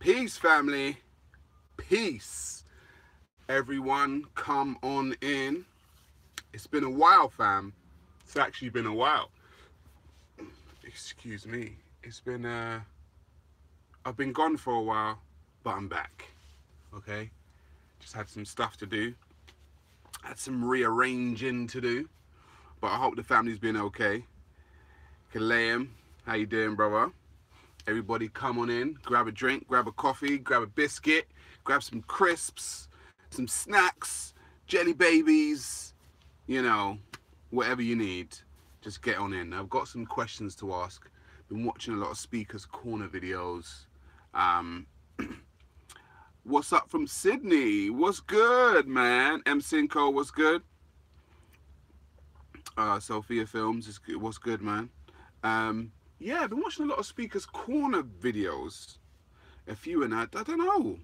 Peace, family. Peace. Everyone, come on in. It's been a while, fam. It's actually been a while. Excuse me. I've been gone for a while, but I'm back. Okay? Just had some stuff to do. Had some rearranging to do. But I hope the family's been okay. Kaleem, how you doing, brother? Everybody come on in, grab a drink, grab a coffee, grab a biscuit, grab some crisps, some snacks, jelly babies, you know, whatever you need. Just get on in. I've got some questions to ask. Been watching a lot of Speaker's Corner videos. What's up from Sydney? What's good, man? M. Cinco, what's good? Sophia Films, what's good, man? Yeah, I've been watching a lot of Speaker's Corner videos. A few, and I don't know.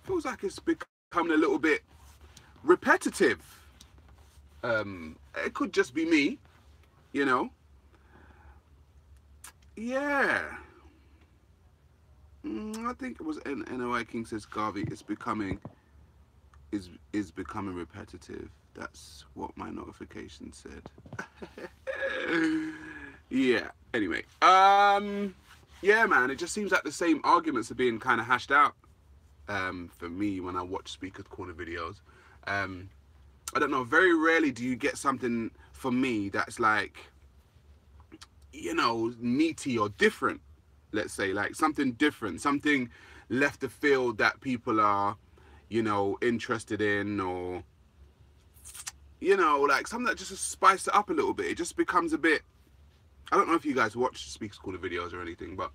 Feels like it's becoming a little bit repetitive. It could just be me, you know. Yeah. I think it was NOI King says Garvey is becoming repetitive. That's what my notification said. Yeah. Anyway, yeah, man. It just seems like the same arguments are being kind of hashed out. For me, when I watch Speaker's Corner videos, I don't know. Very rarely do you get something for me that's like, you know, meaty or different. Let's say like something different, something left the field that people are, you know, interested in, or you know, like something that just spice it up a little bit. It just becomes a bit. I don't know if you guys watch Speaker's Corner videos or anything, but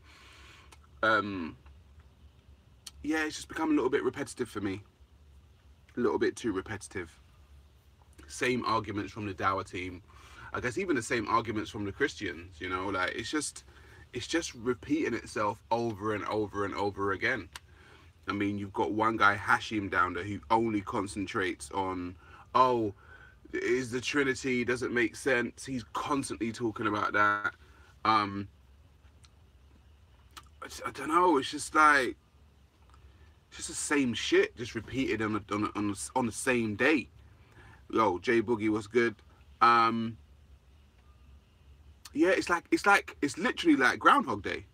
yeah, it's just become a little bit repetitive for me. A little bit too repetitive. Same arguments from the Dawa team. I guess even the same arguments from the Christians, you know, like it's just repeating itself over and over and over again. I mean, you've got one guy, Hashim, down there who only concentrates on, oh, is the Trinity, doesn't make sense. He's constantly talking about that. I don't know. It's just like, it's just the same shit, just repeated on the same day. Yo, Jay Boogie was good. Yeah, it's literally like Groundhog Day.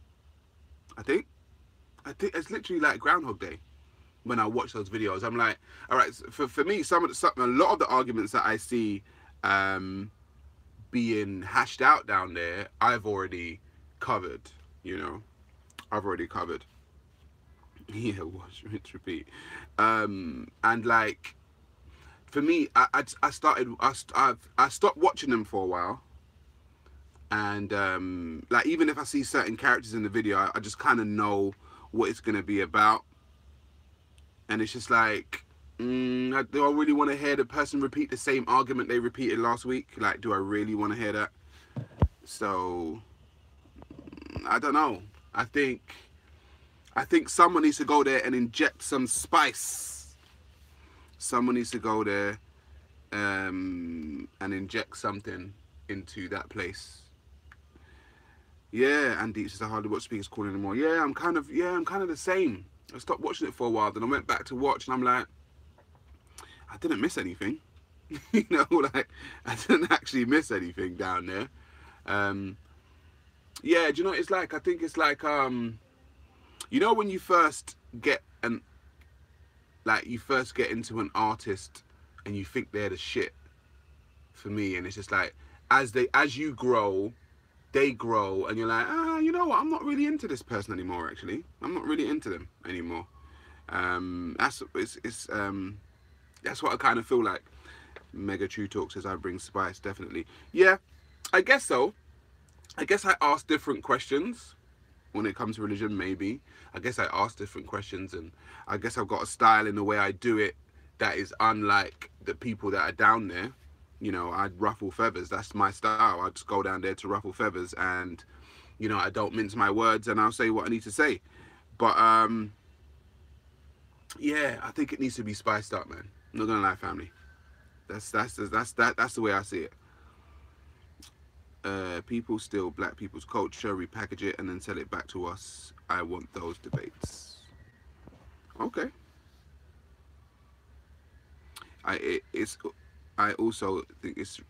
I think it's literally like Groundhog Day. When I watch those videos, I'm like, all right. For me, a lot of the arguments that I see being hashed out down there, I've already covered. You know, I've already covered. Yeah, watch, rinse, repeat. And like, for me, I stopped watching them for a while. And like, even if I see certain characters in the video, I just kind of know what it's gonna be about. And it's just like, do I really want to hear the person repeat the same argument they repeated last week? Like, do I really want to hear that? So, I don't know. I think someone needs to go there and inject some spice. Someone needs to go there and inject something into that place. Yeah, and Deep says I hardly watch Speaker's Corner anymore. Yeah, I'm kind of the same. I stopped watching it for a while, then I went back to watch, and I'm like, I didn't miss anything. You know, like, I didn't actually miss anything down there. Yeah, do you know what it's like? I think it's like, you know, when you first get into an artist and you think they're the shit, for me, and it's just like, as you grow, they grow, and you're like, you know what, I'm not really into this person anymore. Actually, I'm not really into them anymore. That's what I kind of feel like. Mega True Talk says I bring spice, definitely. Yeah, I guess so. I guess I ask different questions when it comes to religion. Maybe I guess I ask different questions, and I guess I've got a style in the way I do it that is unlike the people that are down there. You know, I'd ruffle feathers. That's my style. I just go down there to ruffle feathers, and you know, I don't mince my words, and I'll say what I need to say. But yeah, I think it needs to be spiced up, man. I'm not gonna lie, family. That's the way I see it. People steal black people's culture, repackage it, and then sell it back to us. I want those debates. Okay. It's. I also think it's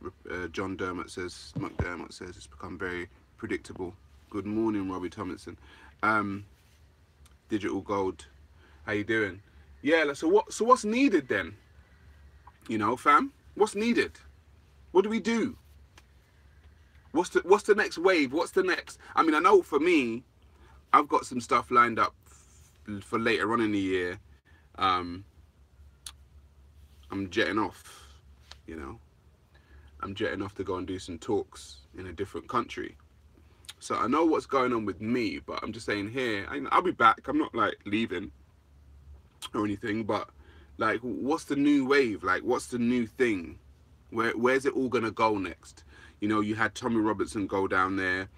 John Dermott says. McDermott says it's become very predictable. Good morning, Robbie Tomlinson. Um, Digital Gold. How you doing? Yeah. So what? So what's needed then? You know, fam. What's needed? What do we do? What's the next wave? What's the next? I mean, I know for me, I've got some stuff lined up for later on in the year. Um, I'm jetting off. You know, I'm jetting off to go and do some talks in a different country. So I know what's going on with me, but I'm just saying here, I'll be back. I'm not like leaving or anything, but like, what's the new wave? Like, what's the new thing? Where's it all gonna go next? You know, you had Tommy Robertson go down there.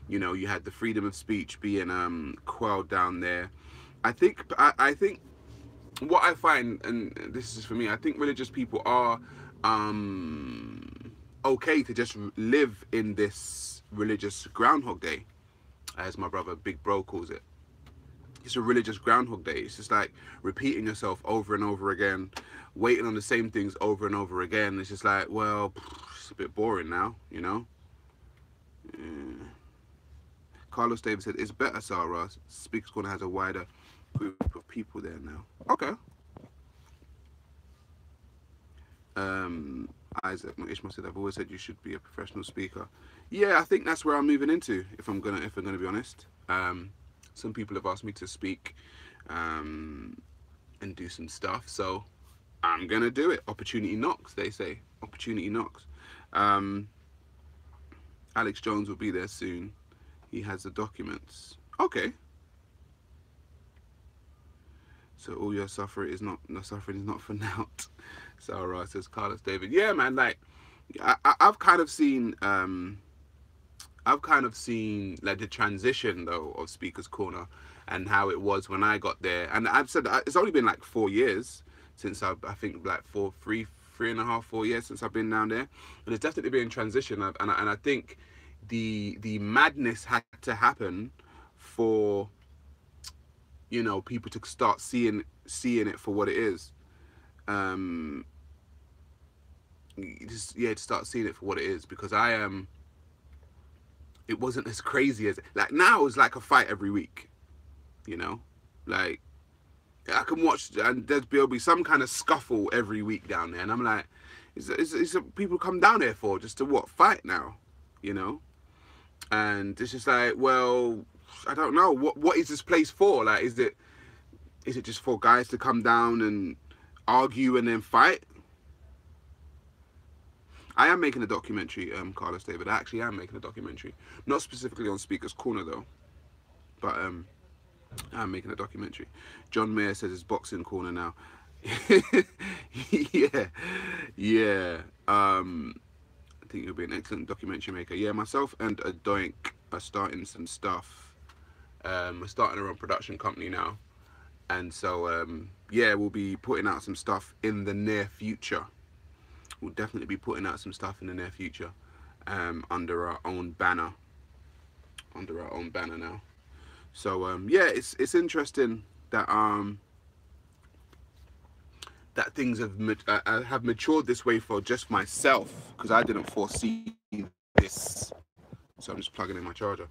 You know, you had the freedom of speech being quelled down there. I think what I find, and this is for me, I think religious people are okay to just live in this religious Groundhog Day, as my brother Big Bro calls it. It's a religious Groundhog Day. It's just like repeating yourself over and over again, waiting on the same things over and over again. It's just like, well, it's a bit boring now, you know? Yeah. Carlos Davis said, it's better, Sarah. Speaker's Corner has a wider group of people there now. Okay. Isaac Ishmael said, I've always said you should be a professional speaker. Yeah, I think that's where I'm moving into, if I'm gonna be honest. Some people have asked me to speak and do some stuff, so I'm gonna do it. Opportunity knocks, they say. Opportunity knocks. Alex Jones will be there soon. He has the documents. Okay. So all your suffering is not for naught. Sarah says Carlos David. Yeah, man. Like, I've kind of seen like the transition though of Speaker's Corner and how it was when I got there. And I've said it's only been like 4 years since I think like 3.5-4 years since I've been down there, and it's definitely been in transition. And I think the madness had to happen for, you know, people to start seeing it for what it is. To start seeing it for what it is, because it wasn't as crazy as, like, now it's like a fight every week, you know, like I can watch and there'll be some kind of scuffle every week down there, and I'm like, is people come down there for just to what, fight now, you know? And it's just like, well, I don't know, what is this place for? Like, is it just for guys to come down and argue and then fight? I am making a documentary, Carlos David. I actually am making a documentary. Not specifically on Speaker's Corner, though. But I'm making a documentary. John Mayer says it's Boxing Corner now. Yeah. I think you'll be an excellent documentary maker. Yeah, myself and Adoink are starting some stuff. We're starting our own production company now. And so, yeah, we'll be putting out some stuff in the near future. We'll definitely be putting out some stuff in the near future, under our own banner. Now. So yeah, it's interesting that that things have matured this way for just myself, because I didn't foresee this. So I'm just plugging in my charger.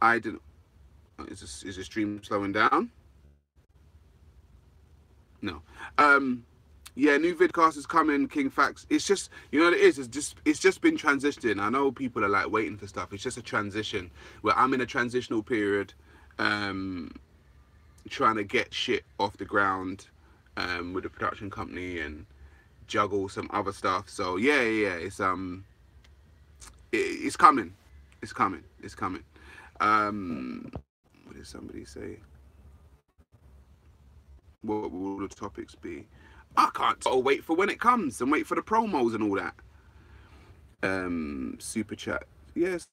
I didn't. Is the stream slowing down? No. Yeah, new vidcast is coming, King Facts. It's just, you know what it is? It's just been transitioning. I know people are like waiting for stuff. It's just a transition where I'm in a transitional period, trying to get shit off the ground, with the production company and juggle some other stuff. So yeah, it's it's coming. It's coming. What did somebody say? What will the topics be? I can't wait for when it comes and wait for the promos and all that. Super chat. Yes,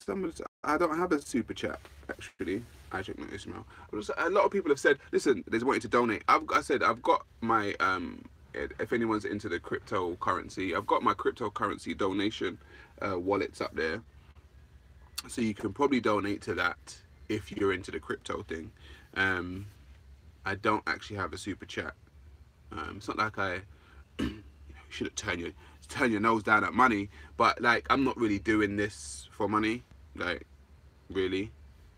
I don't have a super chat actually. I check my Ismail. A lot of people have said, listen, they wanted to donate. I've got my if anyone's into the cryptocurrency, I've got my cryptocurrency donation wallets up there, so you can probably donate to that if you're into the crypto thing. I don't actually have a super chat. It's not like I should turn your nose down at money, but like I'm not really doing this for money. Like really,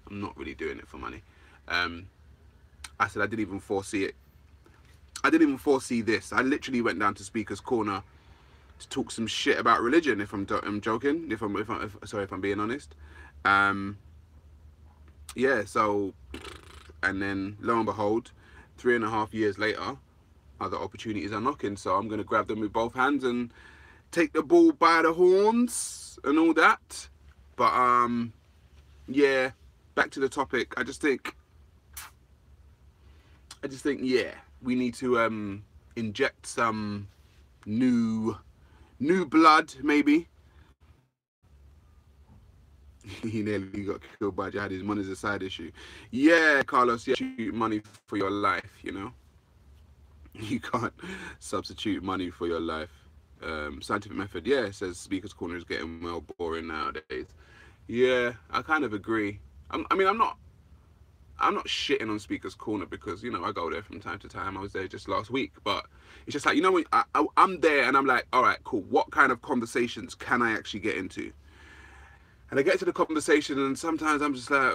I'm not really doing it for money. I said I didn't even foresee it. I didn't even foresee this. I literally went down to Speaker's Corner to talk some shit about religion. If I'm joking, if I'm being honest. Yeah. So, and then lo and behold, 3.5 years later, other opportunities are knocking. So I'm gonna grab them with both hands and take the bull by the horns and all that. But yeah. Back to the topic. I just think, yeah, we need to inject some new blood, maybe. He nearly got killed by jihadis. Money's a side issue. Yeah, Carlos, yeah, substitute money for your life, you know? You can't substitute money for your life. Scientific method, yeah, it says Speaker's Corner is getting well boring nowadays. Yeah, I kind of agree. I mean, I'm not shitting on Speaker's Corner because, you know, I go there from time to time. I was there just last week, but it's just like, you know, when I'm there and I'm like, all right, cool. What kind of conversations can I actually get into? And I get to the conversation and sometimes I'm just like,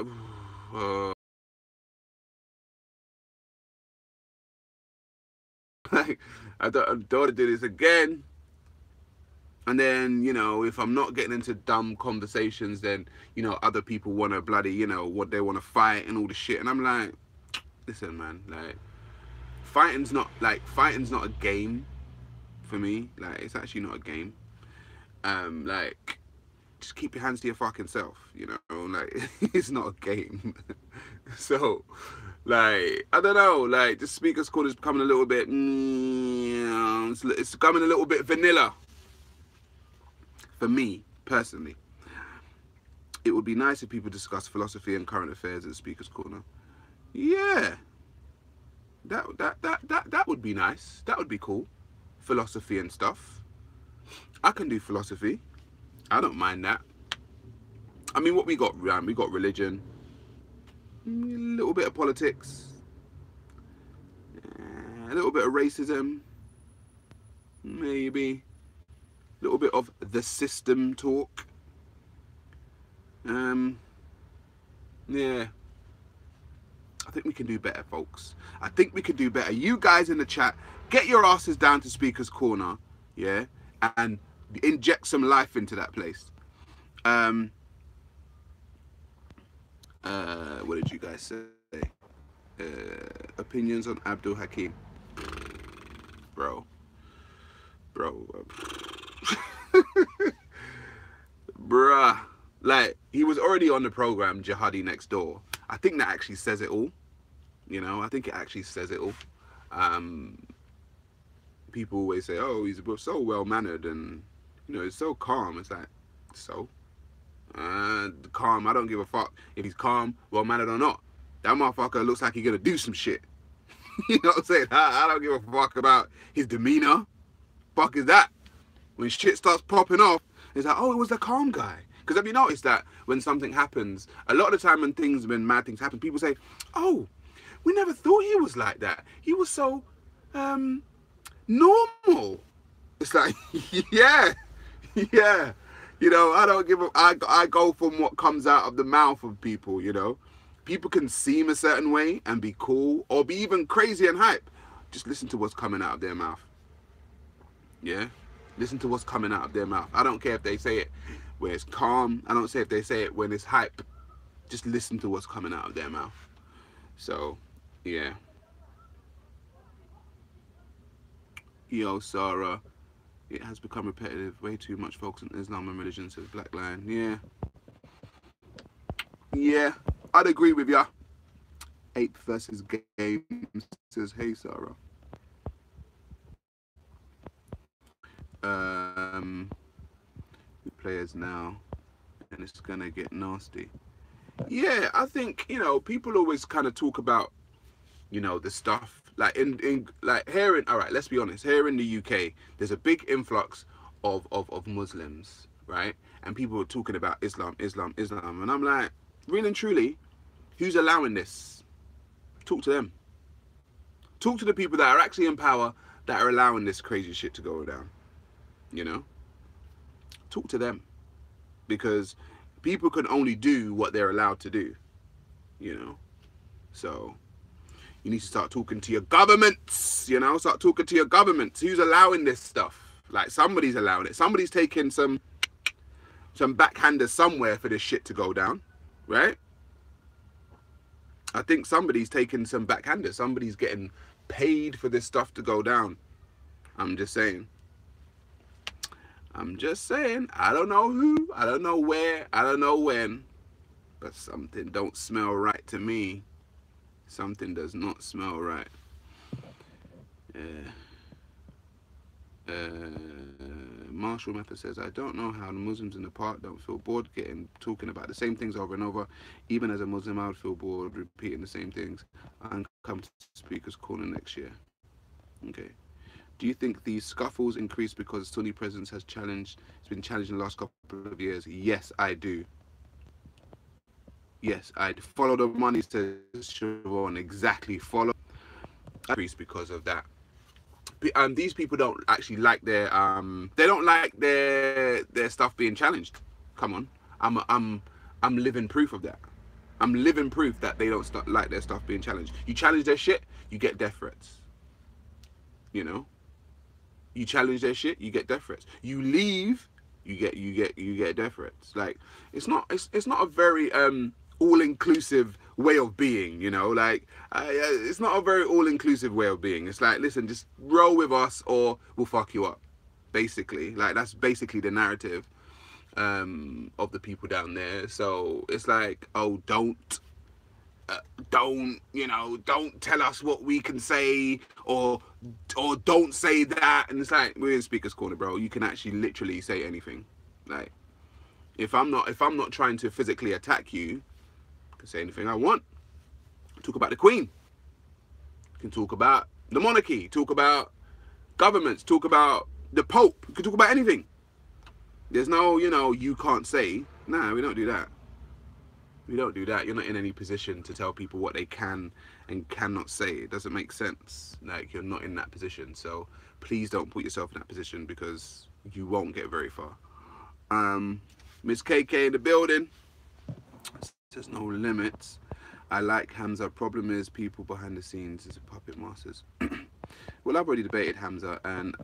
like I don't want to do this again. And then, you know, if I'm not getting into dumb conversations, then, you know, other people want to bloody, you know, what they want to fight and all the shit. And I'm like, listen, man, like, fighting's not a game for me. Like, it's actually not a game. Like, just keep your hands to your fucking self, you know? Like, it's not a game. So, like, I don't know, like, the Speaker's Corner is becoming a little bit, it's becoming a little bit vanilla. For me, personally, it would be nice if people discuss philosophy and current affairs at Speaker's Corner. Yeah, that would be nice. That would be cool. Philosophy and stuff. I can do philosophy. I don't mind that. I mean, what we got? We got religion, a little bit of politics, a little bit of racism, maybe. A little bit of the system talk. Yeah. I think we can do better, folks. I think we can do better. You guys in the chat, get your asses down to Speaker's Corner, yeah, and inject some life into that place. What did you guys say? Opinions on Abdul Hakim, bro. Bruh, like, he was already on the program Jihadi Next Door. I think that actually says it all. You know, I think it actually says it all. People always say, oh, he's so well-mannered and, you know, he's so calm. It's like, so? Calm, I don't give a fuck if he's calm, well-mannered or not. That motherfucker looks like he's gonna do some shit. You know what I'm saying? I don't give a fuck about his demeanor. Fuck is that? When shit starts popping off, it's like, oh, it was the calm guy. Because have you noticed that when something happens, a lot of the time when mad things happen, people say, oh, we never thought he was like that. He was so normal. It's like, yeah. You know, I don't give a, I go from what comes out of the mouth of people, you know. People can seem a certain way and be cool or be even crazy and hype. Just listen to what's coming out of their mouth. Yeah? Listen to what's coming out of their mouth. I don't care if they say it where it's calm. I don't say if they say it when it's hype. Just listen to what's coming out of their mouth. So, yeah. Yo, Sarah. It has become repetitive. Way too much focus on Islam and religion, says Black Lion. Yeah. Yeah. I'd agree with ya. 8 versus games, says Hey, Sarah. Players now, and it's gonna get nasty. Yeah, I think, you know, people always kind of talk about, you know, the stuff like in like here in, all right, let's be honest, here in the UK there's a big influx of Muslims, right? And people are talking about Islam, and I'm like, really and truly, who's allowing this? Talk to them. Talk to the people that are actually in power, that are allowing this crazy shit to go down. You know? Talk to them. Because people can only do what they're allowed to do. You know? So you need to start talking to your governments, you know? Start talking to your governments. Who's allowing this stuff? Like, somebody's allowing it. Somebody's taking some backhanders somewhere for this shit to go down, right? I think somebody's taking some backhanders. Somebody's getting paid for this stuff to go down. I'm just saying. I'm just saying. I don't know who. I don't know where. I don't know when. But something don't smell right to me. Something does not smell right. Marshall Method says, I don't know how the Muslims in the park don't feel bored talking about the same things over and over. Even as a Muslim, I would feel bored repeating the same things. And come to Speaker's Corner next year. Okay. Do you think these scuffles increase because Sunni presence has been challenged in the last couple of years? Yes, I do. Yes, I'd follow the money, says Siobhan. Exactly, follow. Increase because of that. These people don't actually like their they don't like their stuff being challenged. Come on, I'm living proof of that. I'm living proof that they don't like their stuff being challenged. You challenge their shit, you get death threats. You know, you challenge their shit, you get death threats. You leave, you get death threats. Like, it's not a very all-inclusive way of being, you know. Like, it's not a very all-inclusive way of being. It's like, listen, just roll with us or we'll fuck you up, basically. Like, that's basically the narrative of the people down there. So it's like, oh, don't tell us what we can say, or don't say that. And it's like, we're in Speaker's Corner, bro. You can actually literally say anything. Like, if I'm not trying to physically attack you, I can say anything I want. Talk about the Queen. You can talk about the monarchy. Talk about governments. Talk about the Pope. You can talk about anything. There's no, you can't say. Nah, we don't do that. We don't do that. You're not in any position to tell people what they can and cannot say. It doesn't make sense. Like, you're not in that position. So please don't put yourself in that position, because you won't get very far. Miss KK in the building. There's no limits. I like Hamza. Problem is, people behind the scenes is puppet masters. Well, I've already debated Hamza, and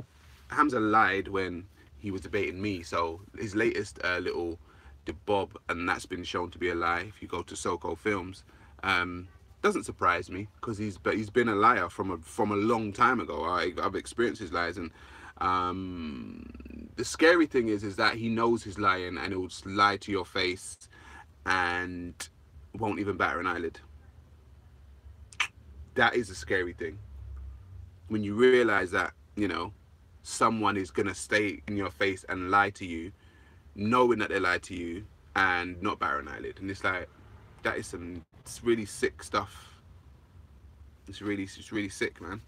Hamza lied when he was debating me. So his latest little debob, and that's been shown to be a lie. If you go to Soko Films, doesn't surprise me, because he's been a liar from a long time ago. I've experienced his lies, and the scary thing is that he knows he's lying, and he'll just lie to your face and won't even batter an eyelid. That is a scary thing, when you realize that, someone is gonna stay in your face and lie to you, knowing that they lied to you, and not batter an eyelid. And it's like, that is it's really sick stuff. It's really sick, man.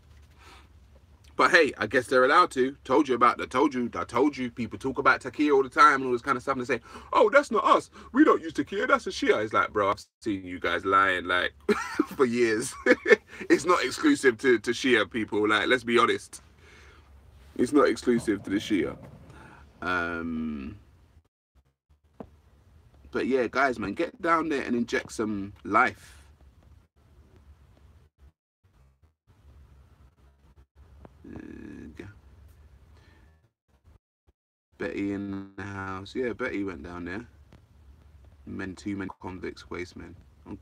But hey, I guess they're allowed to. I told you, people talk about Takia all the time and all this kind of stuff, and they say, oh, that's not us. We don't use Takia, that's a Shia. It's like, bro, I've seen you guys lying, like, for years. It's not exclusive to Shia people. Like, let's be honest. It's not exclusive to the Shia. But yeah, guys, man, get down there and inject some life. Betty in the house. Yeah, Betty went down there. Two men convicts, waste men. Okay.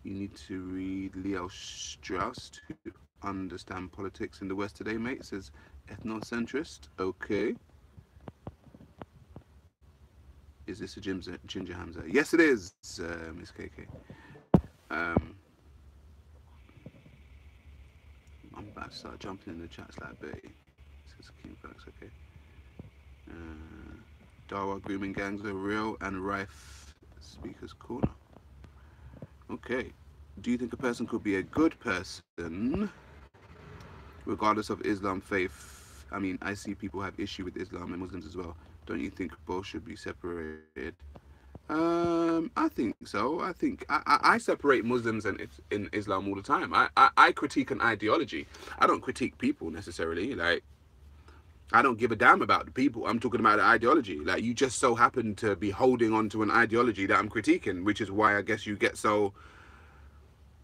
You need to read Leo Strauss to understand politics in the West today, mate. It says ethnocentrist. Okay. Is this a Ginger Hamza? Yes, it is, Miss KK. I'm about to start jumping in the chats like Betty. Says King Facts, okay. Dawa grooming gangs are real and rife. Speaker's Corner. Okay. Do you think a person could be a good person regardless of Islam faith? I mean, I see people have issue with Islam and Muslims as well. Don't you think both should be separated? I think so. I think I separate Muslims and in Islam all the time. I critique an ideology. I don't critique people necessarily. Like, I don't give a damn about the people. I'm talking about the ideology. Like, you just so happen to be holding on to an ideology that I'm critiquing, which is why I guess you get so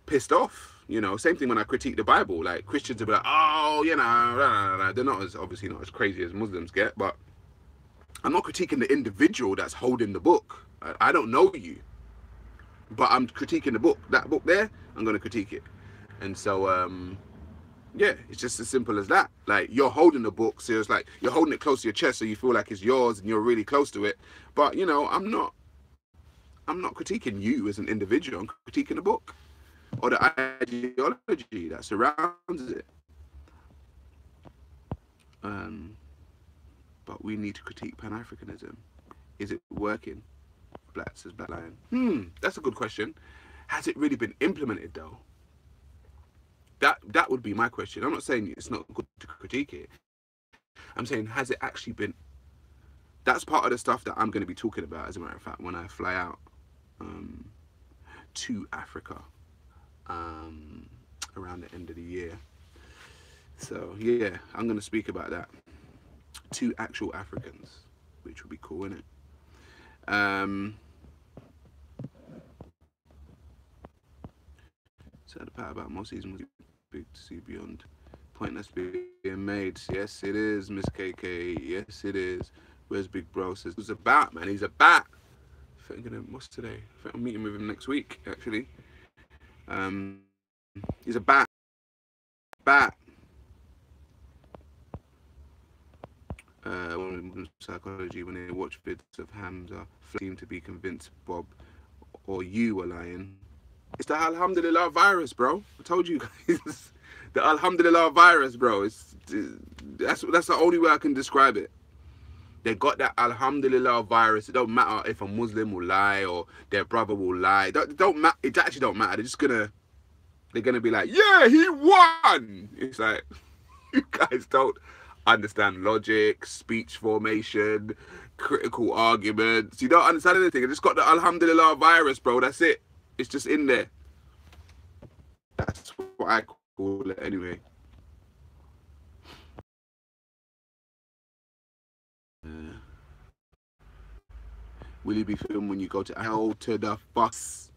pissed off. You know, same thing when I critique the Bible. Like, Christians will be like, oh, you know, blah, blah, blah. They're not as, obviously not as crazy as Muslims get, but I'm not critiquing the individual that's holding the book. I don't know you, but I'm critiquing the book. That book there, I'm going to critique it. And so, yeah, it's just as simple as that. Like, you're holding the book, so it's like you're holding it close to your chest, so you feel like it's yours and you're really close to it. But you know, I'm not critiquing you as an individual. I'm critiquing the book or the ideology that surrounds it. But we need to critique Pan-Africanism. Is it working? Black says Black Lion. That's a good question. Has it really been implemented though? That would be my question. I'm not saying it's not good to critique it. I'm saying, has it actually been? That's part of the stuff that I'm going to be talking about, as a matter of fact, when I fly out to Africa around the end of the year. So yeah, I'm going to speak about that to actual Africans, which would be cool, isn't it? So the part about most seasons was big to see beyond point that's being made. Yes, it is, Miss KK. Yes, it is. Where's Big Bro? Says he's about, man. He's about. I think I'm gonna, what's today? I think I'm meeting with him next week, actually. He's a bat. Psychology, when they watch bits of Hamza, seem to be convinced Bob or you are lying. It's the Alhamdulillah virus, bro. I told you guys. The Alhamdulillah virus, bro. That's the only way I can describe it. They got that Alhamdulillah virus. It don't matter if a Muslim will lie or their brother will lie. Don't matter. It actually don't matter. They're gonna be like, yeah, he won. It's like, you guys don't understand logic, speech formation, critical arguments. You don't understand anything. I just got the Alhamdulillah virus, bro. That's it. It's just in there. That's what I call it anyway. Will you be filmed when you go to hell to the fuss?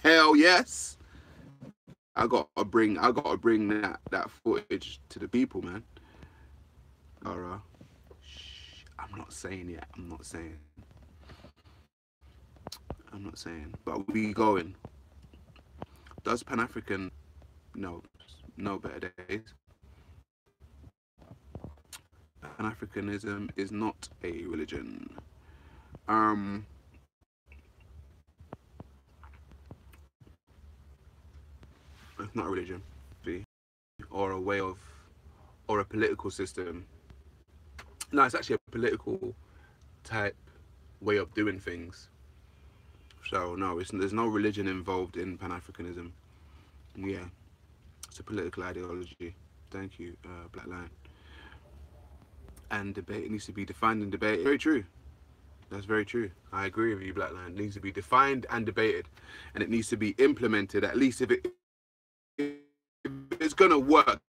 Hell yes. I gotta bring that footage to the people, man. Alright. I'm not saying yet. I'm not saying. But we going. Does Pan-African no better days? Pan-Africanism is not a religion. It's not a religion, or a way of, or a political system. No, it's actually a political type way of doing things. So no, there's no religion involved in Pan-Africanism. Yeah, it's a political ideology. Thank you, Black Lion. And debate, it needs to be defined and debated. Very true. That's very true. I agree with you, Black Lion. It needs to be defined and debated, and it needs to be implemented. At least if it's gonna work,